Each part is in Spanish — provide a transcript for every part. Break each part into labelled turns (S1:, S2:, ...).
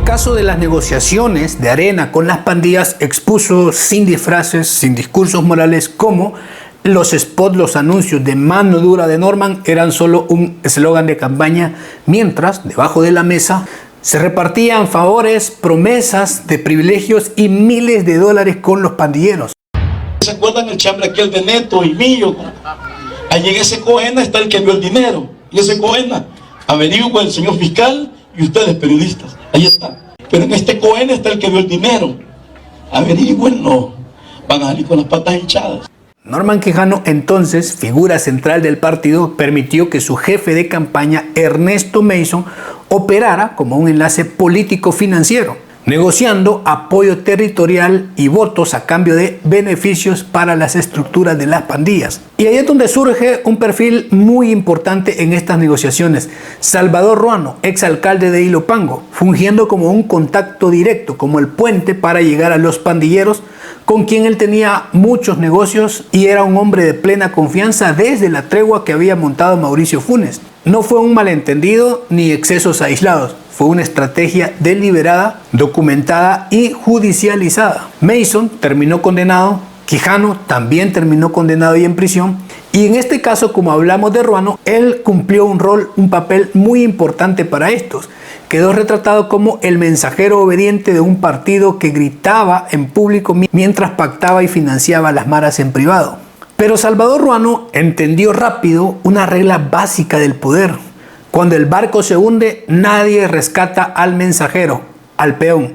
S1: caso de las negociaciones de Arena con las pandillas expuso sin disfraces, sin discursos morales, cómo los spots, los anuncios de mano dura de Norman eran solo un eslogan de campaña, mientras debajo de la mesa se repartían favores, promesas de privilegios y miles de dólares con los pandilleros.
S2: ¿Se acuerdan el chambre aquel de Neto y Millo? Allí en ese Coena está el que dio el dinero. Y ese Coena, averigua el señor fiscal y ustedes periodistas. Ahí está. Pero en este Coena está el que dio el dinero. Averigüenlo. Van a salir con las patas hinchadas.
S1: Norman Quijano, entonces figura central del partido, permitió que su jefe de campaña, Ernesto Mason, operara como un enlace político-financiero, negociando apoyo territorial y votos a cambio de beneficios para las estructuras de las pandillas. Y ahí es donde surge un perfil muy importante en estas negociaciones. Salvador Ruano, exalcalde de Ilopango, fungiendo como un contacto directo, como el puente para llegar a los pandilleros, con quien él tenía muchos negocios y era un hombre de plena confianza desde la tregua que había montado Mauricio Funes. No fue un malentendido ni excesos aislados. Fue una estrategia deliberada, documentada y judicializada. Mason terminó condenado, Quijano también terminó condenado y en prisión. Y en este caso, como hablamos de Ruano, él cumplió un papel muy importante para estos. Quedó retratado como el mensajero obediente de un partido que gritaba en público mientras pactaba y financiaba a las maras en privado. Pero Salvador Ruano entendió rápido una regla básica del poder. Cuando el barco se hunde, nadie rescata al mensajero, al peón.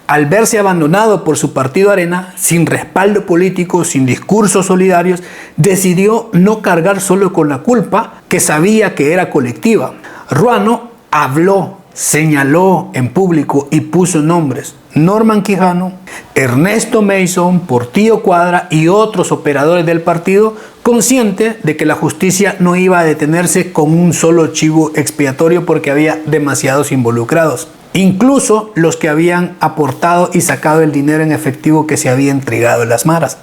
S1: Al verse abandonado por su partido Arena, sin respaldo político, sin discursos solidarios, decidió no cargar solo con la culpa, que sabía que era colectiva. Ruano habló, señaló en público y puso nombres: Norman Quijano, Ernesto Mason, Portillo Cuadra y otros operadores del partido, consciente de que la justicia no iba a detenerse con un solo chivo expiatorio porque había demasiados involucrados, incluso los que habían aportado y sacado el dinero en efectivo que se había entregado en las maras.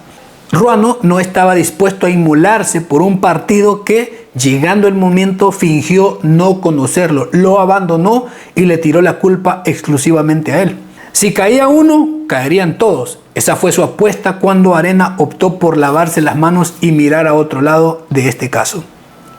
S1: Ruano no estaba dispuesto a inmolarse por un partido que, llegando el momento, fingió no conocerlo, lo abandonó y le tiró la culpa exclusivamente a él. Si caía uno, caerían todos. Esa fue su apuesta cuando Arena optó por lavarse las manos y mirar a otro lado de este caso.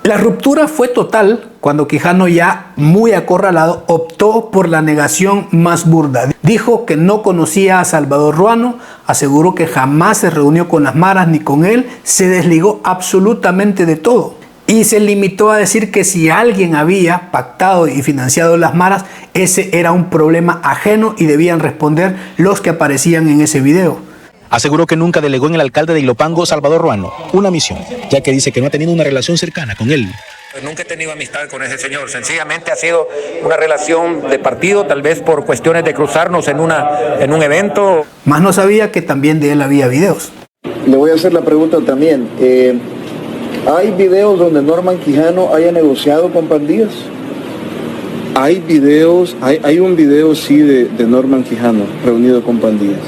S1: La ruptura fue total cuando Quijano, ya muy acorralado, optó por la negación más burda. Dijo que no conocía a Salvador Ruano, aseguró que jamás se reunió con las maras ni con él, se desligó absolutamente de todo. Y se limitó a decir que si alguien había pactado y financiado las maras, ese era un problema ajeno y debían responder los que aparecían en ese video.
S3: Aseguró que nunca delegó en el alcalde de Ilopango, Salvador Ruano, una misión, ya que dice que no ha tenido una relación cercana con él.
S4: Nunca he tenido amistad con ese señor, sencillamente ha sido una relación de partido, tal vez por cuestiones de cruzarnos en un evento.
S1: Más no sabía que también de él había videos.
S5: Le voy a hacer la pregunta también. ¿Hay videos donde Norman Quijano haya negociado con pandillas?
S6: Hay videos, hay un video sí de Norman Quijano reunido con pandillas.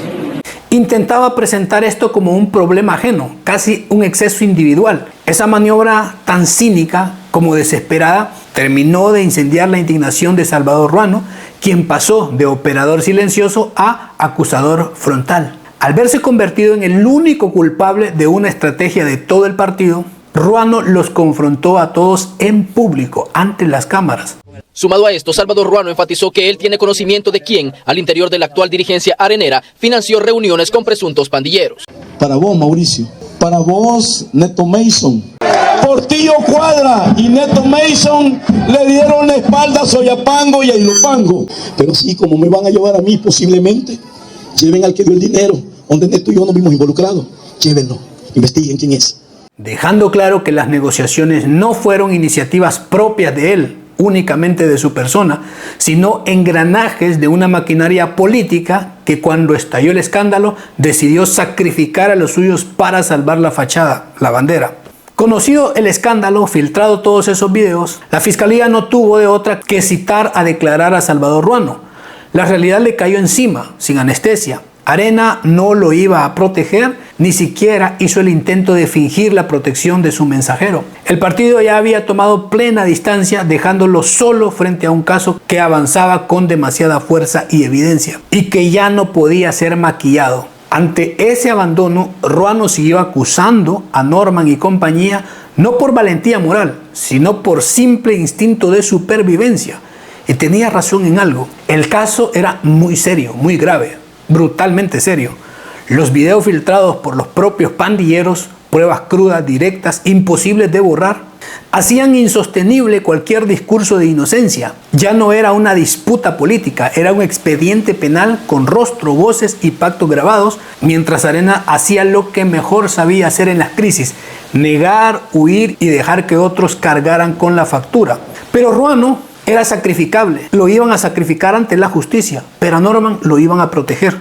S1: Intentaba presentar esto como un problema ajeno, casi un exceso individual. Esa maniobra tan cínica como desesperada terminó de incendiar la indignación de Salvador Ruano, quien pasó de operador silencioso a acusador frontal. Al verse convertido en el único culpable de una estrategia de todo el partido, Ruano los confrontó a todos en público, ante las cámaras.
S7: Sumado a esto, Salvador Ruano enfatizó que él tiene conocimiento de quién, al interior de la actual dirigencia arenera, financió reuniones con presuntos pandilleros.
S8: Para vos, Mauricio. Para vos, Neto Mason. Portillo Cuadra y Neto Mason le dieron la espalda a Soyapango y a Ilopango. Pero sí, como me van a llevar a mí posiblemente, lleven al que dio el dinero, donde Neto y yo nos vimos involucrados. Llévenlo, investiguen quién es.
S1: Dejando claro que las negociaciones no fueron iniciativas propias de él, únicamente de su persona, sino engranajes de una maquinaria política que, cuando estalló el escándalo, decidió sacrificar a los suyos para salvar la fachada, la bandera. Conocido el escándalo, filtrado todos esos videos, la fiscalía no tuvo de otra que citar a declarar a Salvador Ruano. La realidad le cayó encima, sin anestesia. Arena no lo iba a proteger ni siquiera hizo el intento de fingir la protección de su mensajero. El partido ya había tomado plena distancia, dejándolo solo frente a un caso que avanzaba con demasiada fuerza y evidencia, y que ya no podía ser maquillado. Ante ese abandono, Ruano siguió acusando a Norman y compañía no por valentía moral, sino por simple instinto de supervivencia. Y tenía razón en algo. El caso era muy serio, muy grave, brutalmente serio. Los videos filtrados por los propios pandilleros, pruebas crudas, directas, imposibles de borrar, hacían insostenible cualquier discurso de inocencia. Ya no era una disputa política, era un expediente penal con rostro, voces y pactos grabados, mientras Arena hacía lo que mejor sabía hacer en las crisis: negar, huir y dejar que otros cargaran con la factura. Pero Ruano era sacrificable, lo iban a sacrificar ante la justicia, pero a Norman lo iban a proteger.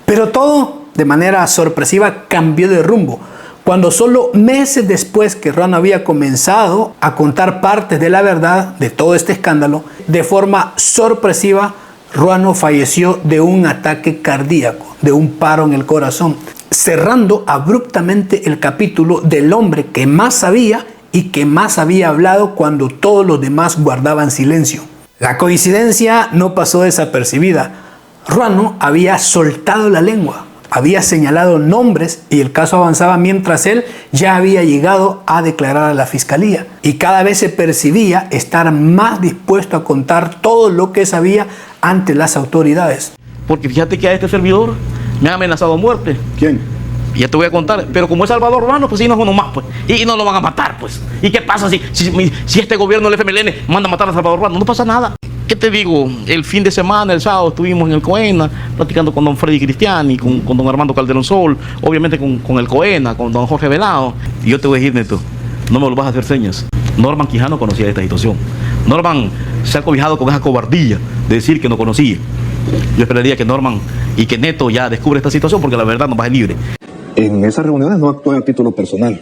S1: Pero todo, de manera sorpresiva, cambió de rumbo, cuando solo meses después que Ruano había comenzado a contar partes de la verdad de todo este escándalo, de forma sorpresiva, Ruano falleció de un ataque cardíaco, de un paro en el corazón, cerrando abruptamente el capítulo del hombre que más sabía y que más había hablado cuando todos los demás guardaban silencio. La coincidencia no pasó desapercibida. Ruano había soltado la lengua, había señalado nombres y el caso avanzaba mientras él ya había llegado a declarar a la fiscalía, y cada vez se percibía estar más dispuesto a contar todo lo que sabía ante las autoridades.
S9: Porque fíjate que a este servidor me ha amenazado a muerte.
S6: ¿Quién?
S9: Ya te voy a contar, pero como es Salvador Ruano, pues sí, no es uno más, pues. Y no lo van a matar, pues. ¿Y qué pasa si este gobierno del FMLN manda a matar a Salvador Ruano? No pasa nada. ¿Qué te digo? El fin de semana, el sábado, estuvimos en el COENA, platicando con don Freddy Cristiani, con don Armando Calderón Sol, obviamente con el COENA, con don Jorge Velado. Y yo te voy a decir, Neto, no me lo vas a hacer señas. Norman Quijano conocía esta situación. Norman se ha cobijado con esa cobardía de decir que no conocía. Yo esperaría que Norman y que Neto ya descubra esta situación, porque la verdad nos va a ser libre.
S10: En esas reuniones no actué a título personal.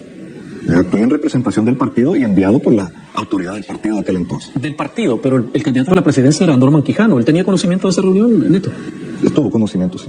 S10: Actué en representación del partido y enviado por la autoridad del partido de aquel entonces.
S11: Del partido, pero el candidato a la presidencia era Norman Quijano. ¿Él tenía conocimiento de esa reunión, Neto?
S10: Tuvo conocimiento, sí.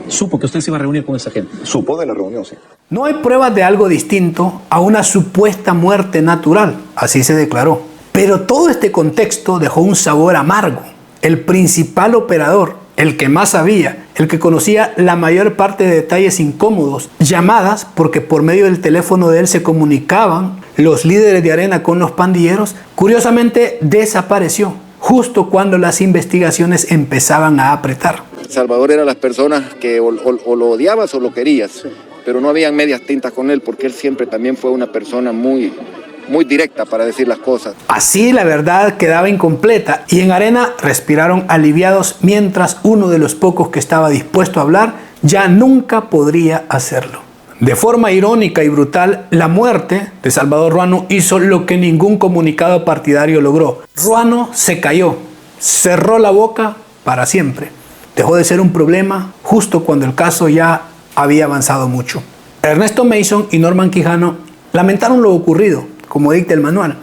S11: ¿Supo que usted se iba a reunir con esa gente?
S10: Supo de la reunión, sí.
S1: No hay pruebas de algo distinto a una supuesta muerte natural, así se declaró. Pero todo este contexto dejó un sabor amargo. El principal operador, el que más sabía, el que conocía la mayor parte de detalles incómodos, llamadas porque por medio del teléfono de él se comunicaban los líderes de Arena con los pandilleros, curiosamente desapareció justo cuando las investigaciones empezaban a apretar.
S5: Salvador era las personas que o lo odiabas o lo querías, pero no habían medias tintas con él, porque él siempre también fue una persona muy directa para decir las cosas.
S1: Así la verdad quedaba incompleta y en Arena respiraron aliviados, mientras uno de los pocos que estaba dispuesto a hablar ya nunca podría hacerlo. De forma irónica y brutal, la muerte de Salvador Ruano hizo lo que ningún comunicado partidario logró. Ruano se cayó, cerró la boca para siempre. Dejó de ser un problema justo cuando el caso ya había avanzado mucho. Ernesto Mason y Norman Quijano lamentaron lo ocurrido, como dicta el manual,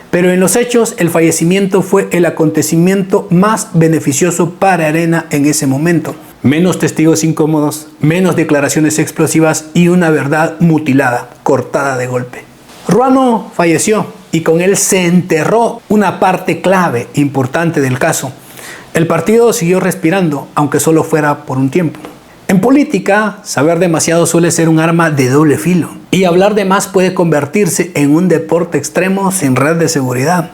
S1: pero en los hechos el fallecimiento fue el acontecimiento más beneficioso para Arena en ese momento. Menos testigos incómodos, menos declaraciones explosivas y una verdad mutilada, cortada de golpe. Ruano falleció y con él se enterró una parte clave, importante del caso. El partido siguió respirando, aunque solo fuera por un tiempo. En política, saber demasiado suele ser un arma de doble filo, y hablar de más puede convertirse en un deporte extremo sin red de seguridad.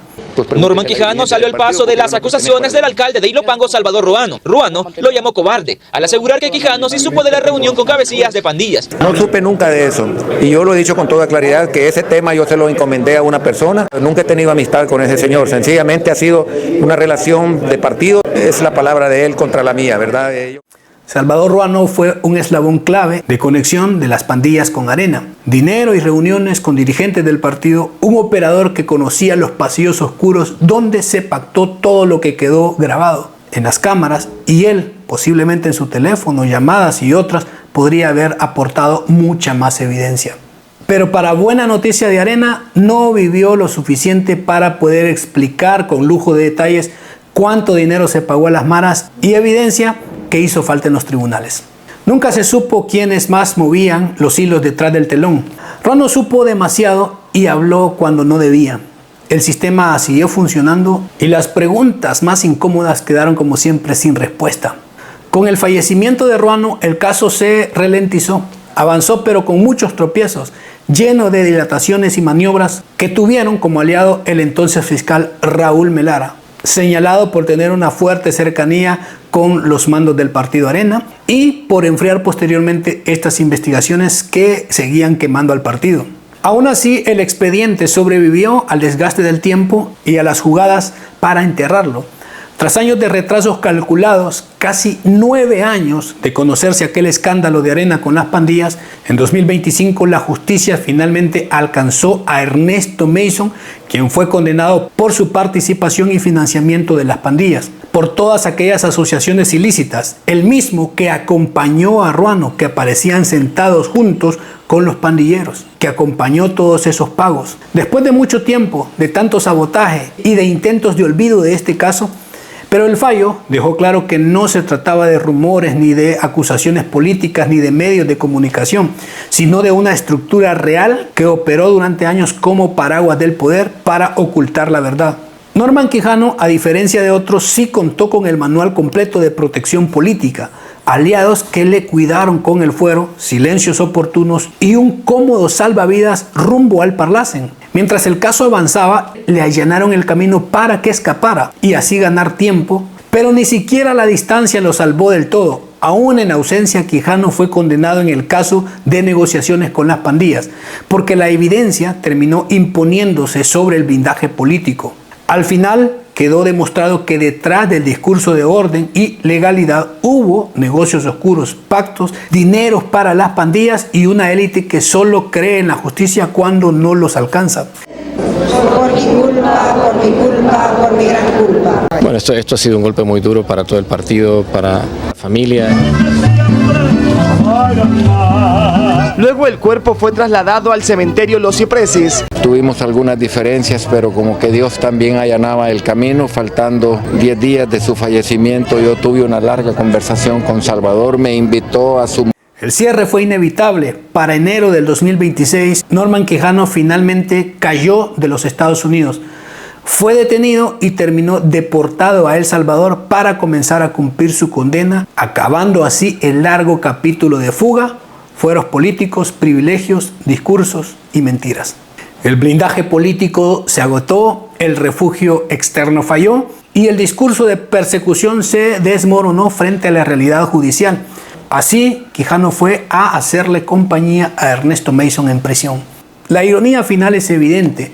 S7: Norman Quijano salió al paso de las acusaciones del alcalde de Ilopango, Salvador Ruano. Ruano lo llamó cobarde, al asegurar que Quijano sí supo de la reunión con cabecillas de pandillas.
S4: No supe nunca de eso, y yo lo he dicho con toda claridad, que ese tema yo se lo encomendé a una persona. Nunca he tenido amistad con ese señor, sencillamente ha sido una relación de partido. Es la palabra de él contra la mía, ¿verdad?
S1: Salvador Ruano fue un eslabón clave de conexión de las pandillas con Arena. Dinero y reuniones con dirigentes del partido, un operador que conocía los pasillos oscuros donde se pactó todo lo que quedó grabado en las cámaras, y él, posiblemente en su teléfono, llamadas y otras, podría haber aportado mucha más evidencia. Pero para buena noticia de Arena, no vivió lo suficiente para poder explicar con lujo de detalles cuánto dinero se pagó a las maras y evidencia que hizo falta en los tribunales. Nunca se supo quiénes más movían los hilos detrás del telón. Ruano supo demasiado y habló cuando no debía. El sistema siguió funcionando y las preguntas más incómodas quedaron como siempre sin respuesta. Con el fallecimiento de Ruano, el caso se ralentizó. Avanzó pero con muchos tropiezos, lleno de dilataciones y maniobras que tuvieron como aliado el entonces fiscal Raúl Melara, señalado por tener una fuerte cercanía con los mandos del Partido Arena y por enfriar posteriormente estas investigaciones que seguían quemando al partido. Aún así, el expediente sobrevivió al desgaste del tiempo y a las jugadas para enterrarlo. Tras años de retrasos calculados, casi 9 años de conocerse aquel escándalo de Arena con las pandillas, en 2025 la justicia finalmente alcanzó a Ernesto Mason, quien fue condenado por su participación y financiamiento de las pandillas, por todas aquellas asociaciones ilícitas, el mismo que acompañó a Ruano, que aparecían sentados juntos con los pandilleros, que acompañó todos esos pagos. Después de mucho tiempo, de tanto sabotaje y de intentos de olvido de este caso, pero el fallo dejó claro que no se trataba de rumores, ni de acusaciones políticas, ni de medios de comunicación, sino de una estructura real que operó durante años como paraguas del poder para ocultar la verdad. Norman Quijano, a diferencia de otros, sí contó con el manual completo de protección política, aliados que le cuidaron con el fuero, silencios oportunos y un cómodo salvavidas rumbo al Parlacen. Mientras el caso avanzaba, le allanaron el camino para que escapara y así ganar tiempo, pero ni siquiera la distancia lo salvó del todo. Aún en ausencia, Quijano fue condenado en el caso de negociaciones con las pandillas, porque la evidencia terminó imponiéndose sobre el blindaje político. Al final quedó demostrado que detrás del discurso de orden y legalidad hubo negocios oscuros, pactos, dineros para las pandillas y una élite que solo cree en la justicia cuando no los alcanza.
S12: Por mi culpa, por mi gran culpa.
S13: Bueno, esto ha sido un golpe muy duro para todo el partido, para la familia.
S14: Luego el cuerpo fue trasladado al cementerio Los Cipreses.
S4: Tuvimos algunas diferencias, pero como que Dios también allanaba el camino. Faltando 10 días de su fallecimiento, yo tuve una larga conversación con Salvador, me invitó a su...
S1: El cierre fue inevitable. Para enero del 2026, Norman Quijano finalmente cayó de los Estados Unidos. Fue detenido y terminó deportado a El Salvador para comenzar a cumplir su condena, acabando así el largo capítulo de fuga, fueros políticos, privilegios, discursos y mentiras. El blindaje político se agotó, el refugio externo falló y el discurso de persecución se desmoronó frente a la realidad judicial. Así, Quijano fue a hacerle compañía a Ernesto Mason en prisión. La ironía final es evidente.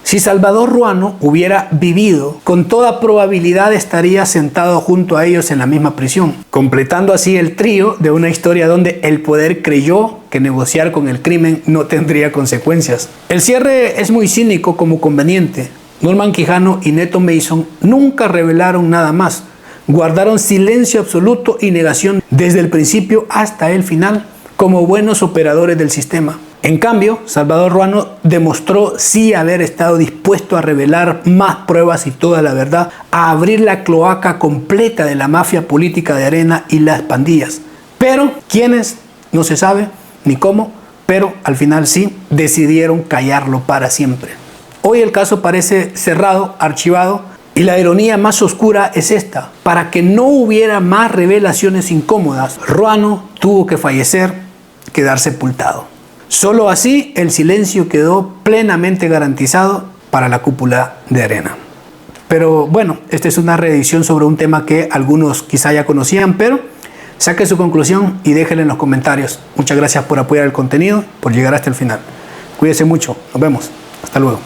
S1: Si Salvador Ruano hubiera vivido, con toda probabilidad estaría sentado junto a ellos en la misma prisión, completando así el trío de una historia donde el poder creyó que negociar con el crimen no tendría consecuencias. El cierre es muy cínico como conveniente. Norman Quijano y Neto Mason nunca revelaron nada más. Guardaron silencio absoluto y negación desde el principio hasta el final, como buenos operadores del sistema. En cambio, Salvador Ruano demostró sí haber estado dispuesto a revelar más pruebas y toda la verdad, a abrir la cloaca completa de la mafia política de Arena y las pandillas. Pero, ¿quiénes? No se sabe ni cómo, pero al final sí decidieron callarlo para siempre. Hoy el caso parece cerrado, archivado, y la ironía más oscura es esta. Para que no hubiera más revelaciones incómodas, Ruano tuvo que fallecer, quedar sepultado. Solo así el silencio quedó plenamente garantizado para la cúpula de Arena. Pero bueno, esta es una reedición sobre un tema que algunos quizá ya conocían, pero saque su conclusión y déjenla en los comentarios. Muchas gracias por apoyar el contenido, por llegar hasta el final. Cuídense mucho, nos vemos, hasta luego.